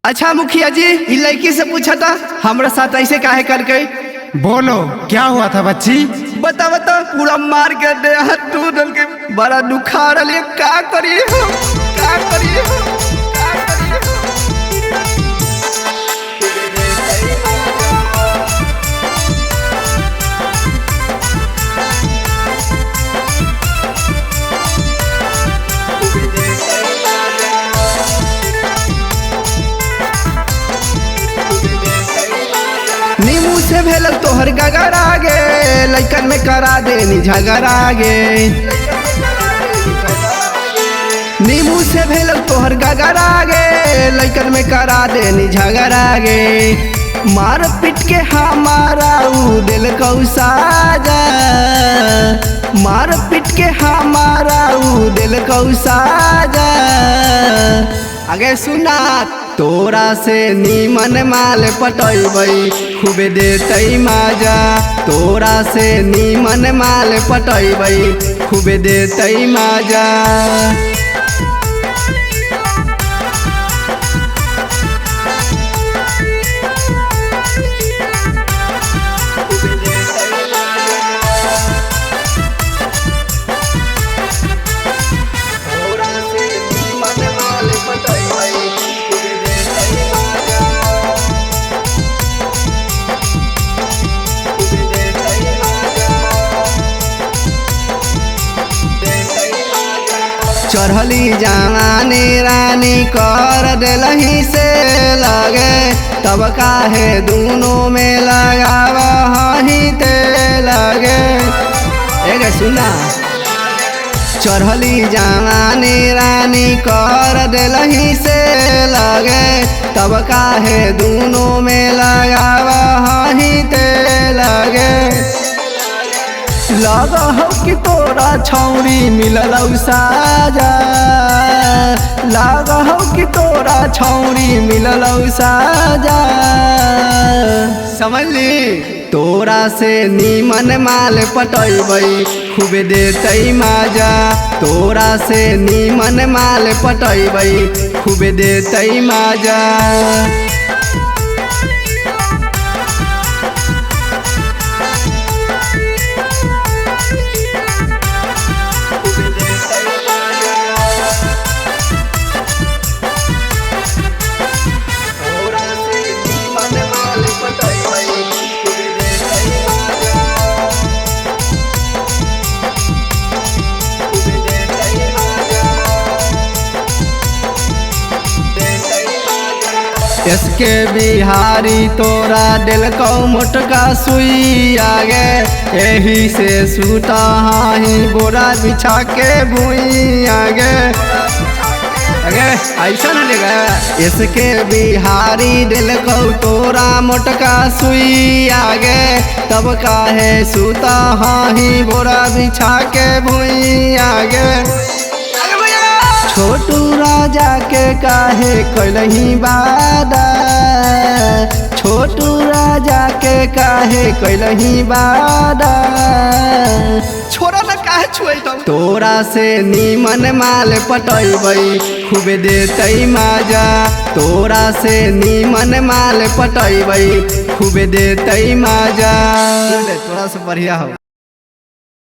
अच्छा मुखिया जी, इ लड़की से पूछा था हमरा साथ ऐसे काहे कर गई। बोलो क्या हुआ था बच्ची। बता बता, पूरा मार के दे हाथ टूट डल के बड़ा दुखा रही है। का करिए हम, का करिए हम, का करिए हम। नीमू से भेल तोहर गगरा गे, लइकन में करा देनी झगड़ा गे। नीमू से भेल तोहर गगरा गे, लइकन में करा देनी झगड़ा गे। मार पीट के हमारा ऊ दिल को साजा, मार पीट के हमारा ऊ दिल को साजा। आगे सुना, तोरा से नीमन माल पटैबै खूबे देतै मजा। तोरा से नीमन माल पटैबै खूबे देतै मजा। चढ़ली जवानी रानी कर दिलही से लगे, तब काहे दोनों में लगावा ही ते लगे। एक सुना, चढ़ली जवानी रानी कर दिलही से लगे, तब काहे दोनों में लगावा ही ते लगे। लगा हो कि तोरा छौरी मिलल साजा, लगा हो कि तोरा छौरी मिलल साजा। समझ ली, तोरा से नीमन माल पटैबै खूबे देतै मजा। तोरा से नीमन माल पटैबै खूबे देतै मजा। इसके बिहारी तोरा दिल को मोटका सुई आगे, यही से सूता ही बोरा बिछा के भूई आगे। ऐसा न लेगा। इसके बिहारी दिल को तोरा मोटका सुई आगे, तब काहे सूता ही बोरा बिछा के भूई आगे। छोटू राजा के काहे कैलही वादा, छोटू राजा के काहे कैलही वादा। छोरा न काहे छुए तोरा से नीमन माल पटैबै खूबे देतै मजा। तोरा से नीमन माल पटैबै खूबे देतै मजा। तोरा से बढ़िया हो।